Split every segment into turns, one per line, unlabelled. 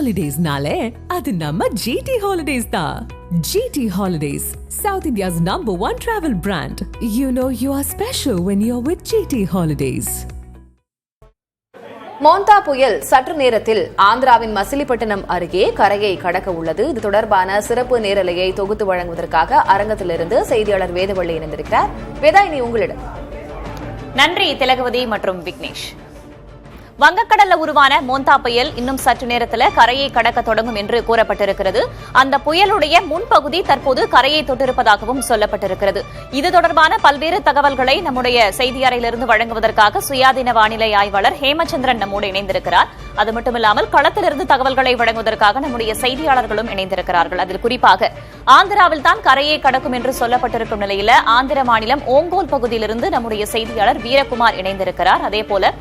Holidays-nale, adu namma GT Holidays da. GT Holidays, South India's #1 travel brand. You know you are special when you're with GT Holidays.
மோந்தா புயல் சற்று நேரத்தில் ஆந்திராவின் மசிலிப்பட்டினம் அருகே கரையை கடக்க உள்ளது. இது தொடர்பான சிறப்பு நேரலையை தொகுத்து வழங்குவதற்காக அரங்கத்திலிருந்து செய்தியாளர் வேதவள்ளி இணைந்திருக்கிறார். வேதா, இனி உங்களிடம்.
நன்றி திலகவதி மற்றும் விக்னேஷ். வங்கக்கடல்ல உருவான மோந்தா புயல் இன்னும் சற்று நேரத்தில் கரையை கடக்க தொடங்கும் என்று கூறப்பட்டிருக்கிறது. அந்த புயலுடைய முன்பகுதி தற்போது கரையை தொட்டிருப்பதாகவும் சொல்லப்பட்டிருக்கிறது. இது தொடர்பான பல்வேறு தகவல்களை நம்முடைய செய்தியறையிலிருந்து வழங்குவதற்காக சுயாதீன வானிலை ஆய்வாளர் ஹேமச்சந்திரன் நம்மோடு இணைந்திருக்கிறார். அது மட்டுமில்லாமல் களத்திலிருந்து தகவல்களை வழங்குவதற்காக நம்முடைய செய்தியாளர்களும் இணைந்திருக்கிறார்கள். அதில் குறிப்பாக ஆந்திராவில் தான் கரையை கடக்கும் என்று சொல்லப்பட்டிருக்கும் நிலையில் ஆந்திர மாநிலம் ஓங்கோல் பகுதியிலிருந்து நம்முடைய செய்தியாளர் வீரகுமார் இணைந்திருக்கிறார். அதேபோல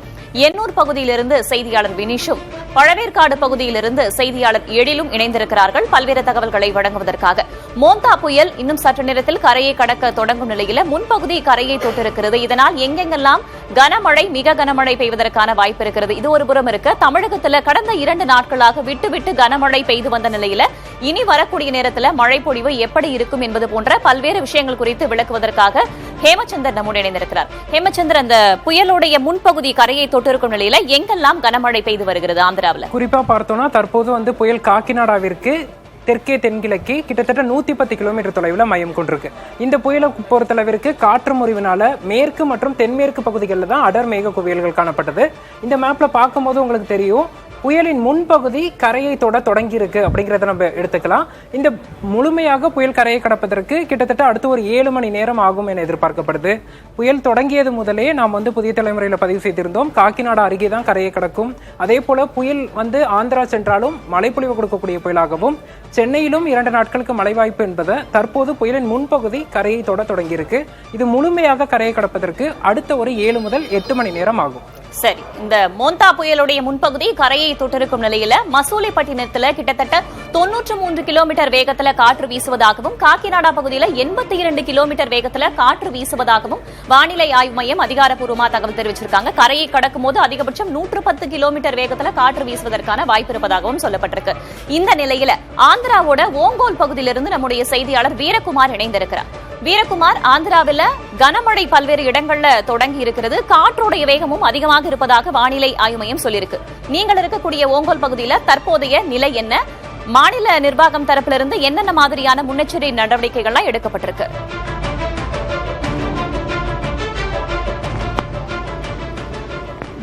எண்ணூர் பகுதியிலிருந்து செய்தியாளர் வினிஷும், பழவேற்காடு பகுதியிலிருந்து செய்தியாளர் எழிலும் இணைந்திருக்கிறார்கள் பல்வேறு தகவல்களை வழங்குவதற்காக. மோந்தா புயல் இன்னும் சற்று நேரத்தில் கரையை கடக்க தொடங்கும் நிலையில் முன்பகுதி கரையை தொட்டிருக்கிறது. இதனால் எங்கெங்கெல்லாம் கனமழை, மிக கனமழை பெய்வதற்கான வாய்ப்பு இருக்கிறது. இது ஒரு புறம் இருக்க, தமிழகத்தில் கடந்த 2 நாட்களாக விட்டு விட்டு கனமழை பெய்து வந்த நிலையில் இனி வரக்கூடிய நேரத்தில் மழை பொழிவு எப்படி இருக்கும் என்பது போன்ற பல்வேறு விஷயங்கள் குறித்து விளக்குவதற்காக ஹேமச்சந்தர் நம்முடன் இணைந்திருக்கிறார். ஹேமச்சந்தர், அந்த புயலுடைய முன்பகுதி கரையை தொட்டிருக்கும் நிலையில எங்கெல்லாம் கனமழை பெய்து வருகிறது ஆந்திராவில்?
குறிப்பா பார்த்தோம்னா தற்போது புயல் காக்கிநாடாவிற்கு தெற்கே தென்கிழக்கே கிட்டத்தட்ட 110 கிலோமீட்டர் தொலைவில் மையம் கொண்டிருக்கு. இந்த புயலை பொறுத்தளவிற்கு காற்று முறிவினால மேற்கு மற்றும் தென்மேற்கு பகுதிகளில் தான் அடர் மேக குவியல்கள் காணப்பட்டது. இந்த மேப்ல பார்க்கும்போது உங்களுக்கு தெரியும், புயலின் முன்பகுதி கரையை தொடங்கி இருக்கு அப்படிங்கிறத நம்ம எடுத்துக்கலாம். இந்த முழுமையாக புயல் கரையை கடப்பதற்கு கிட்டத்தட்ட அடுத்து ஒரு 7 மணி நேரம் ஆகும் என எதிர்பார்க்கப்படுது. புயல் தொடங்கியது முதலே நாம் புதிய தலைமுறையில் பதிவு செய்திருந்தோம், காக்கிநாடா அருகே தான் கரையை கடக்கும். அதே போல புயல் ஆந்திரா சென்றாலும் மழைப்பொழிவு கொடுக்கக்கூடிய புயலாகவும், சென்னையிலும் 2 நாட்களுக்கு மழை வாய்ப்பு என்பதை தற்போது புயலின் முன்பகுதி கரையை தொடங்கி இருக்கு. இது முழுமையாக கரையை கடப்பதற்கு அடுத்த ஒரு 7 முதல் 8 மணி நேரம் ஆகும்.
சரி, இந்த மோந்தா புயலுடைய முன்பகுதி கரையை தொட்டிருக்கும் நிலையில மசூலிப்பட்டினத்துல கிட்டத்தட்ட 93 கிலோமீட்டர் வேகத்துல காற்று வீசுவதாகவும், காக்கிநாடா பகுதியில 82 கிலோமீட்டர் வேகத்துல காற்று வீசுவதாகவும் வானிலை ஆய்வு மையம் அதிகாரப்பூர்வமா தகவல் தெரிவிச்சிருக்காங்க. கரையை கடக்கும் போது அதிகபட்சம் 110 கிலோமீட்டர் வேகத்துல காற்று வீசுவதற்கான வாய்ப்பு இருப்பதாகவும் சொல்லப்பட்டிருக்கு. இந்த நிலையில ஆந்திராவோட ஓங்கோல் பகுதியிலிருந்து நம்முடைய செய்தியாளர் வீரகுமார் இணைந்திருக்கிறார். வீரகுமார், ஆந்திராவில் கனமழை பல்வேறு இடங்கள்ல தொடங்கி இருக்கிறது. காற்றுடைய வேகமும் அதிகமாக இருப்பதாக வானிலை ஆய்வு மையம் சொல்லியிருக்கு. நீங்கள் இருக்கக்கூடிய ஓங்கோல் பகுதியில தற்போதைய நிலை என்ன? மாநில நிர்வாகம் தரப்பிலிருந்து என்னென்ன மாதிரியான முன்னெச்சரிக்கை நடவடிக்கைகள்லாம் எடுக்கப்பட்டிருக்கு?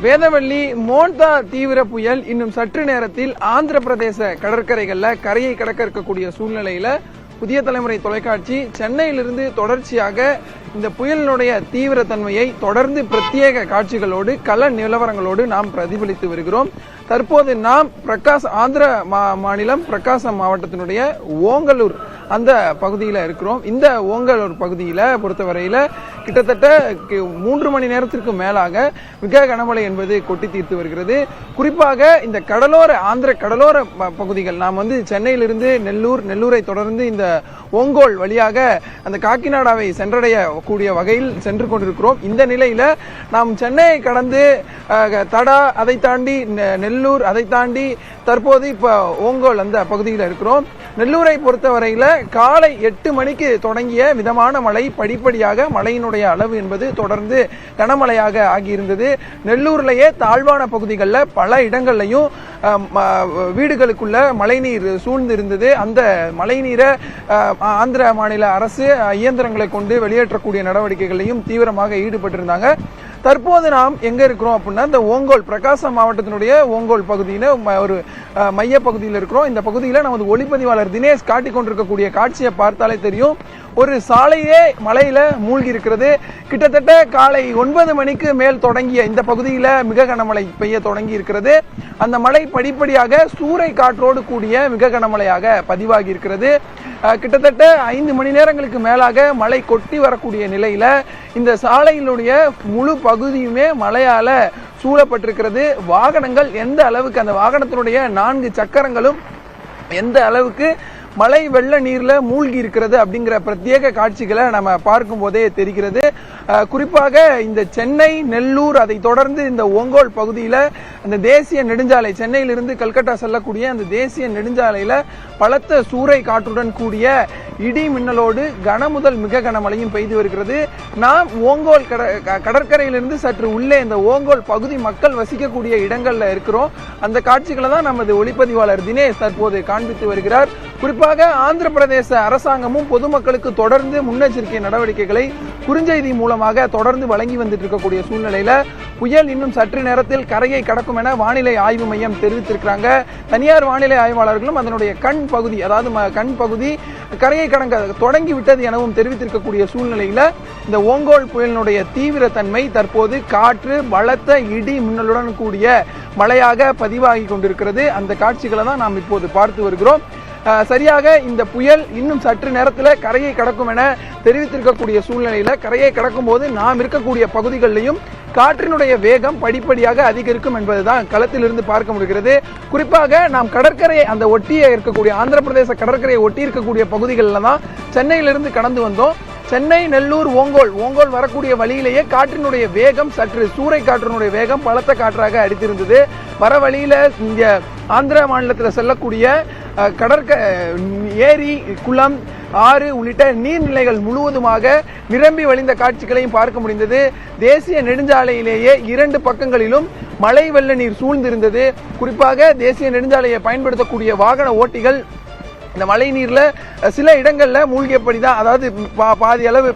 வேதவள்ளி, மோந்தா தீவிர புயல் இன்னும் சற்று நேரத்தில் ஆந்திர பிரதேச கடற்கரைகள்ல கரையை கடக்க இருக்கக்கூடிய சூழ்நிலையில புதிய தலைமுறை தொலைக்காட்சி சென்னையிலிருந்து தொடர்ச்சியாக இந்த புயலினுடைய தீவிர தன்மையை தொடர்ந்து பிரத்யேக காட்சிகளோடு கள நிலவரங்களோடு நாம் பிரதிபலித்து வருகிறோம். தற்போது நாம் ஆந்திர மாநிலம் பிரகாசம் மாவட்டத்தினுடைய ஓங்கலூர் அந்த பகுதியில் இருக்கிறோம். இந்த ஓங்கலூர் பகுதியில பொறுத்தவரையில கிட்டத்தட்ட 3 மணி நேரத்திற்கு மேலாக மிக கனமழை என்பது கொட்டி தீர்த்து வருகிறது. குறிப்பாக இந்த ஆந்திர கடலோர பகுதிகள், நாம் சென்னையிலிருந்து நெல்லூரை தொடர்ந்து இந்த ஓங்கோல் வழியாக அந்த காக்கிநாடாவை சென்றடைய கூடிய வகையில் சென்று கொண்டிருக்கிறோம். இந்த நிலையில நாம் சென்னையை கடந்து தடா, அதை தாண்டி நெல்லூர், அதை தாண்டி தற்போது இப்ப ஓங்கோல் அந்த பகுதியில் இருக்கிறோம். நெல்லூரை பொறுத்தவரையில காலை 8 மணிக்கு தொடங்கிய மிதமான மழை படிப்படியாக மழையினுடைய அளவு என்பது தொடர்ந்து கனமழையாக ஆகியிருந்தது. நெல்லூர்லயே தாழ்வான பகுதிகளில் பல இடங்கள்லையும் வீடுகளுக்குள்ள மழைநீர் சூழ்ந்து இருந்தது. அந்த மழைநீரை ஆந்திர மாநில அரசு இயந்திரங்களை கொண்டு வெளியேற்றக்கூடிய நடவடிக்கைகளையும் தீவிரமாக ஈடுபட்டிருந்தாங்க. தற்போது நாம் எங்க இருக்கிறோம் அப்படின்னா, இந்த ஓங்கோல் பிரகாசம் மாவட்டத்தினுடைய ஓங்கோல் பகுதியில ஒரு மைய பகுதியில் இருக்கிறோம். இந்த பகுதியில நமது ஒளிப்பதிவாளர் தினேஷ் காட்டிக் கொண்டிருக்கக்கூடிய காட்சியை பார்த்தாலே தெரியும், ஒரு சாலையே மழையில மூழ்கி இருக்கிறது. கிட்டத்தட்ட காலை 9 மணிக்கு மேல் தொடங்கிய இந்த பகுதியில மிக கனமழை பெய்ய தொடங்கி இருக்கிறது. அந்த மழை படிப்படியாக சூறை காற்றோடு கூடிய மிக கனமழையாக பதிவாகி இருக்கிறது. கிட்டத்தட்ட 5 மணி நேரங்களுக்கு மேலாக மழை கொட்டி வரக்கூடிய நிலையில இந்த சாலையினுடைய முழு பகுதியுமே மழையால சூழப்பட்டிருக்கிறது. வாகனங்கள் எந்த அளவுக்கு, அந்த வாகனத்தினுடைய 4 சக்கரங்களும் எந்த அளவுக்கு மழை வெள்ள நீர்ல மூழ்கி இருக்கிறது அப்படிங்கிற பிரத்யேக காட்சிகளை நம்ம பார்க்கும் போதே தெரிகிறது. குறிப்பாக இந்த சென்னை, நெல்லூர், அதை தொடர்ந்து இந்த ஓங்கோல் பகுதியில அந்த தேசிய நெடுஞ்சாலை, சென்னையிலிருந்து கல்கட்டா செல்லக்கூடிய அந்த தேசிய நெடுஞ்சாலையில பலத்த சூறை காற்றுடன் கூடிய இடி மின்னலோடு கனமுதல் மிக கனமழையும் பெய்து வருகிறது. நாம் ஓங்கோல் கடற்கரையிலிருந்து சற்று உள்ளே இந்த ஓங்கோல் பகுதி மக்கள் வசிக்கக்கூடிய இடங்கள்ல இருக்கிறோம். அந்த காட்சிகளை தான் நமது ஒளிப்பதிவாளர் தினேஷ் தற்போது காண்பித்து வருகிறார். குறிப்பாக ஆந்திர பிரதேச அரசாங்கமும் பொதுமக்களுக்கு தொடர்ந்து முன்னெச்சரிக்கை நடவடிக்கைகளை குறுஞ்செய்தி மூலமாக தொடர்ந்து வழங்கி வந்துட்டு இருக்கக்கூடிய சூழ்நிலையில புயல் இன்னும் சற்று நேரத்தில் கரையை கடக்கும் என வானிலை ஆய்வு மையம் தெரிவித்திருக்கிறாங்க. தனியார் வானிலை ஆய்வாளர்களும் அதனுடைய கண் பகுதி, அதாவது கண் பகுதி கரையை கடங்க தொடங்கி விட்டது எனவும் தெரிவித்திருக்கக்கூடிய சூழ்நிலையில இந்த ஓங்கோல் புயலினுடைய தீவிரத்தன்மை தற்போது காற்று, பலத்த இடி மின்னலுடன் கூடிய மழையாக பதிவாகி கொண்டிருக்கிறது. அந்த காட்சிகளை தான் நாம் இப்போது பார்த்து வருகிறோம். சரியாக இந்த புயல் இன்னும் சற்று நேரத்தில் கரையை கடக்கும் என தெரிவித்திருக்கக்கூடிய சூழ்நிலையில கரையை கடக்கும் போது நாம் இருக்கக்கூடிய பகுதிகளிலையும் காற்றினுடைய வேகம் படிப்படியாக அதிகரிக்கும் என்பதுதான் களத்திலிருந்து பார்க்க முடிகிறது. குறிப்பாக நாம் கடற்கரையை அந்த ஒட்டியே இருக்கக்கூடிய ஆந்திர பிரதேச கடற்கரையை ஒட்டி இருக்கக்கூடிய பகுதிகளில் தான் சென்னையிலிருந்து கடந்து வந்தோம். சென்னை, நெல்லூர், ஓங்கோல் வரக்கூடிய வழியிலேயே காற்றினுடைய வேகம் சற்று சூறை காற்றினுடைய வேகம் பலத்த காற்றாக அடித்திருந்தது. வர வழியில இங்க ஆந்திர மாநிலத்தில் செல்லக்கூடிய ஏரி, குளம், ஆறு உள்ளிட்ட நீர்நிலைகள் முழுவதுமாக நிரம்பி வழிந்த காட்சிகளையும் பார்க்க முடிந்தது. தேசிய நெடுஞ்சாலையிலேயே 2 பக்கங்களிலும் மழை வெள்ள நீர் சூழ்ந்திருந்தது. குறிப்பாக தேசிய நெடுஞ்சாலையை பயன்படுத்தக்கூடிய வாகன ஓட்டிகள் இந்த மழை நீர்ல சில இடங்கள்ல மூழ்கியபடிதான், அதாவது பாதி அளவு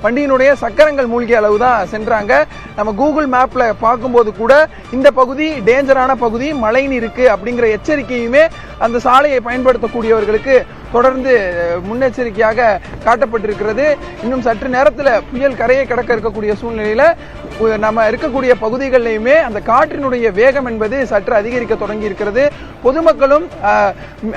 வண்டியினுடைய சக்கரங்கள் மூழ்கிய அளவு தான் சென்றாங்க. நம்ம கூகுள் மேப்ல பார்க்கும்போது கூட இந்த பகுதி டேஞ்சரான பகுதி, மழை நீருக்கு அப்படிங்கிற எச்சரிக்கையுமே அந்த சாலையை பயன்படுத்தக்கூடியவர்களுக்கு தொடர்ந்து முன்னெச்சரிக்கையாக காட்டப்பட்டிருக்கிறது. இன்னும் சற்று நேரத்தில் புயல் கரையை கடக்க இருக்கக்கூடிய சூழ்நிலையில நம்ம இருக்கக்கூடிய பகுதிகளிலுமே அந்த காற்றினுடைய வேகம் என்பது சற்று அதிகரிக்க தொடங்கி இருக்கிறது. பொதுமக்களும்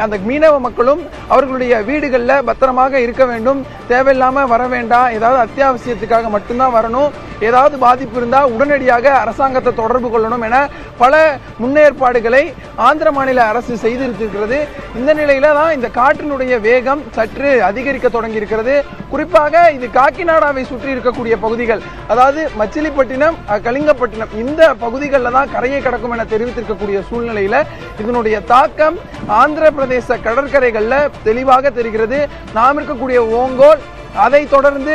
அந்த மீனவ மக்களும் அவர்களுடைய வீடுகளில் பத்திரமாக இருக்க வேண்டும். தேவையில்லாம வர வேண்டாம். ஏதாவது அத்தியாவசியத்துக்காக மட்டும்தான் வரணும். ஏதாவது பாதிப்பு இருந்தால் உடனடியாக அரசாங்கத்தை தொடர்பு கொள்ளணும் என பல முன்னேற்பாடுகளை ஆந்திர மாநில அரசு செய்திருக்கிறது. இந்த நிலையில தான் இந்த காற்றினுடைய வேகம் சற்று அதிகரிக்க தொடங்கி இருக்கிறது. குறிப்பாக இது காக்கிநாடாவை சுற்றி இருக்கக்கூடிய பகுதிகள், அதாவது மச்சிலிப்பட்டினம், கலிங்கப்பட்டினம், இந்த பகுதிகளில் தான் கரையை கடக்கும் என தெரிவித்திருக்கக்கூடிய சூழ்நிலையில இதனுடைய தாக்கம் ஆந்திர பிரதேச கடற்கரைகளில் தெளிவாக தெரிகிறது. நாம் இருக்கக்கூடிய ஓங்கோல், அதை தொடர்ந்து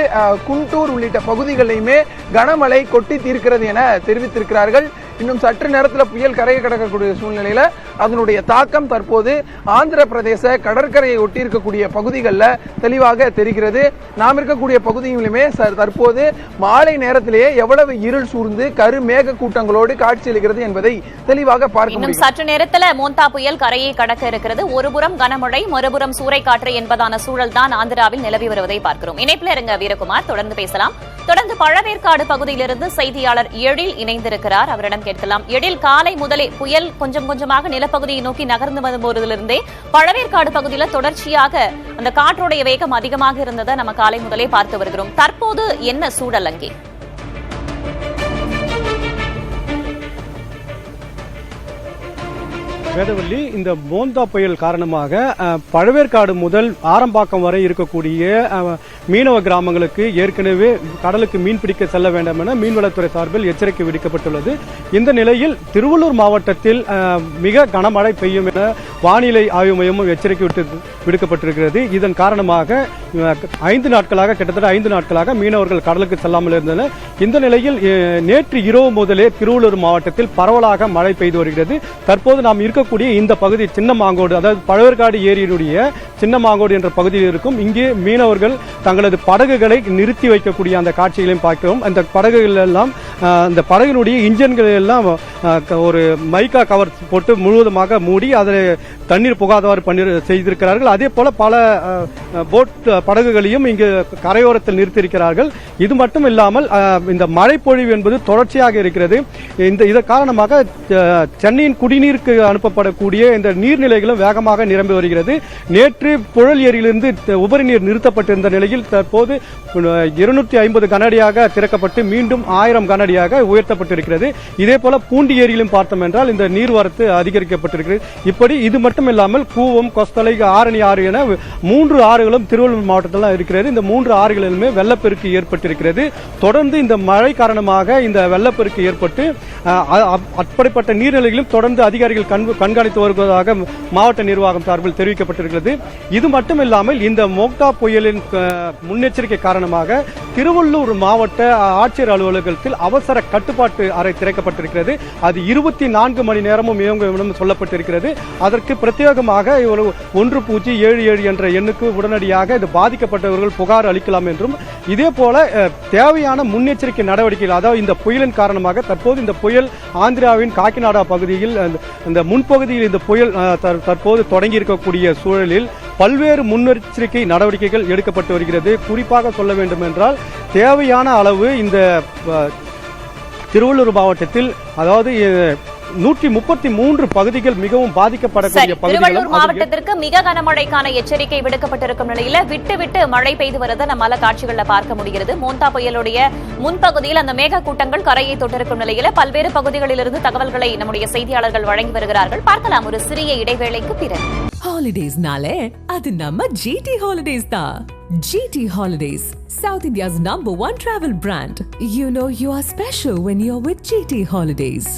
குண்டூர் உள்ளிட்ட பகுதிகளிலுமே கனமழை கொட்டி தீர்க்கிறது என தெரிவித்திருக்கிறார்கள். இன்னும் சற்று நேரத்தில் புயல் கரையை கடக்கக்கூடிய சூழ்நிலையில அதனுடைய தாக்கம் தற்போது ஆந்திர பிரதேச கடற்கரையை ஒட்டி இருக்கக்கூடிய பகுதிகளில் தெளிவாக தெரிகிறது. நாம் இருக்கக்கூடிய பகுதிகளிலுமே தற்போது மாலை நேரத்திலேயே எவ்வளவு இருள் சூழ்ந்து கருமேக கூட்டங்களோடு காட்சியளிக்கிறது என்பதை தெளிவாக பார்க்க முடியும்.
இன்னும் சற்று நேரத்தில் மோந்தா புயல் கரையை கடக்க இருக்கிறது. ஒருபுறம் கனமழை, மறுபுறம் சூறைக்காற்று என்பதான சூழல் தான் ஆந்திராவில் நிலவி வருவதை பார்க்கிறோம். இணைப்பில் இருங்க வீரகுமார், தொடர்ந்து பேசலாம். தொடர்ந்து பழவேற்காடு பகுதியிலிருந்து செய்தியாளர் எழில் இணைந்திருக்கிறார், அவரிடம் கேட்கலாம். எழில், காலை முதலே புயல் கொஞ்சம் கொஞ்சமாக நிலப்பகுதியை நோக்கி நகர்ந்து வரும்போதிலிருந்தே பழவேற்காடு பகுதியில் தொடர்ச்சியாக அந்த காற்றுடைய வேகம் அதிகமாக இருந்ததை நம்ம காலை முதலே பார்த்து வருகிறோம். தற்போது என்ன சூழல் அங்கே?
வேதவள்ளி, இந்த மோந்தா புயல் காரணமாக பழவேற்காடு முதல் ஆரம்பாக்கம் வரை இருக்கக்கூடிய மீனவ கிராமங்களுக்கு ஏற்கனவே கடலுக்கு மீன் பிடிக்க செல்ல வேண்டாம் என மீன்வளத்துறை சார்பில் எச்சரிக்கை விடுக்கப்பட்டுள்ளது. இந்த நிலையில் திருவள்ளூர் மாவட்டத்தில் மிக கனமழை பெய்யும் என வானிலை ஆய்வு மையமும் எச்சரிக்கை விடுக்கப்பட்டிருக்கிறது. இதன் காரணமாக 5 நாட்களாக, கிட்டத்தட்ட 5 நாட்களாக மீனவர்கள் கடலுக்கு செல்லாமல் இருந்தனர். இந்த நிலையில் நேற்று இரவு முதலே திருவள்ளூர் மாவட்டத்தில் பரவலாக மழை பெய்து வருகிறது. தற்போது நாம் இருக்கக்கூடிய இந்த பகுதி சின்னமாங்கோடு, அதாவது பழவேற்காடு ஏரியினுடைய சின்னமாங்கோடு என்ற பகுதியில் இருக்கும். இங்கே மீனவர்கள் தங்களது படகுகளை நிறுத்தி வைக்கக்கூடிய அந்த காட்சிகளையும் பார்க்கிறோம். அந்த படகுகள் எல்லாம், அந்த படகினுடைய இன்ஜின்கள் எல்லாம் ஒரு மைக்கா கவர் போட்டு முழுவதுமாக மூடி அதை தண்ணீர் புகாதவாறு செய்திருக்கிறார்கள். அதே போல பல போட் படகுகளையும் இங்கு கரையோரத்தில் நிறுத்தியிருக்கிறார்கள். இது மட்டும் இல்லாமல் இந்த மழை பொழிவு என்பது தொடர்ச்சியாக இருக்கிறது. இதன் காரணமாக சென்னையின் குடிநீருக்கு அனுப்பப்படக்கூடிய இந்த நீர்நிலைகளும் வேகமாக நிரம்பி வருகிறது. நேற்று புழல் ஏரியிலிருந்து உபரி நீர் நிறுத்தப்பட்டிருந்த நிலையில் தற்போது 250 கனஅடியாக திறக்கப்பட்டு மீண்டும் 1000 கனஅடியாக உயர்த்தப்பட்டிருக்கிறது. இதே போல பூண்டி ஏரியிலும் பார்த்தோம் என்றால் இந்த நீர்வரத்து அதிகரிக்கப்பட்டிருக்கிறது. இப்படி இது மட்டும் மட்டுமில்லாமல் கூவம், கொஸ்தலை, ஆரணி ஆறு என 3 ஆறுகளும் திருவள்ளூர் மாவட்டத்தில் இருக்கிறது. இந்த 3 ஆறுகளிலுமே வெள்ளப்பெருக்கு ஏற்பட்டிருக்கிறது. தொடர்ந்து இந்த மழை காரணமாக இந்த வெள்ளப்பெருக்கு ஏற்பட்டு அப்படிப்பட்ட நீர்நிலைகளும் தொடர்ந்து அதிகாரிகள் கண்காணித்து வருவதாக மாவட்ட நிர்வாகம் சார்பில் தெரிவிக்கப்பட்டிருக்கிறது. இது மட்டுமில்லாமல் இந்த மோக்தா புயலின் முன்னெச்சரிக்கை காரணமாக திருவள்ளூர் மாவட்ட ஆட்சியர் அலுவலகத்தில் அவசர கட்டுப்பாட்டு அறை திறக்கப்பட்டிருக்கிறது. அது 24 மணி நேரமும் இயங்கும் சொல்லப்பட்டிருக்கிறது. அதற்கு பிரத்யேகமாக 1077 என்ற எண்ணுக்கு உடனடியாக இது பாதிக்கப்பட்டவர்கள் புகார் அளிக்கலாம் என்றும், இதே போல தேவையான முன்னெச்சரிக்கை நடவடிக்கைகள், அதாவது இந்த புயலின் காரணமாக தற்போது இந்த புயல் ஆந்திராவின் காக்கிநாடா பகுதியில் இந்த முன்பகுதியில் இந்த புயல் தற்போது தொடங்கி இருக்கக்கூடிய சூழலில் பல்வேறு முன்னெச்சரிக்கை நடவடிக்கைகள் எடுக்கப்பட்டு வருகிறது. குறிப்பாக சொல்ல வேண்டும் என்றால் தேவையான அளவு இந்த திருவள்ளூர் மாவட்டத்தில், அதாவது 133 பகுதிகள் மிகவும் பாதிக்கப்படக்கூடிய
திருவள்ளூர் மாவட்டத்திற்கு மிக கனமழைக்கான எச்சரிக்கை விடுக்கப்பட்டிருக்கும் நிலையில விட்டு மழை பெய்து வருவதை நம்மால காட்சிகள்ல பார்க்க முடிகிறது. மோந்தா புயலுடைய முன்பகுதியில் அந்த மேக கூட்டங்கள் கரையை தொட்டிருக்கும் நிலையில பல்வேறு பகுதிகளிலிருந்து தகவல்களை நம்முடைய செய்தியாளர்கள் வழங்கி வருகிறார்கள். பார்க்கலாம் ஒரு சிறிய இடைவேளைக்கு பிறகு.
ஹாலிடேஸ்னாலே அது நம்ம ஜிடி ஹாலிடேஸ் தான். GT Holidays, South India's #1 travel brand. You know you are special when you're with GT Holidays.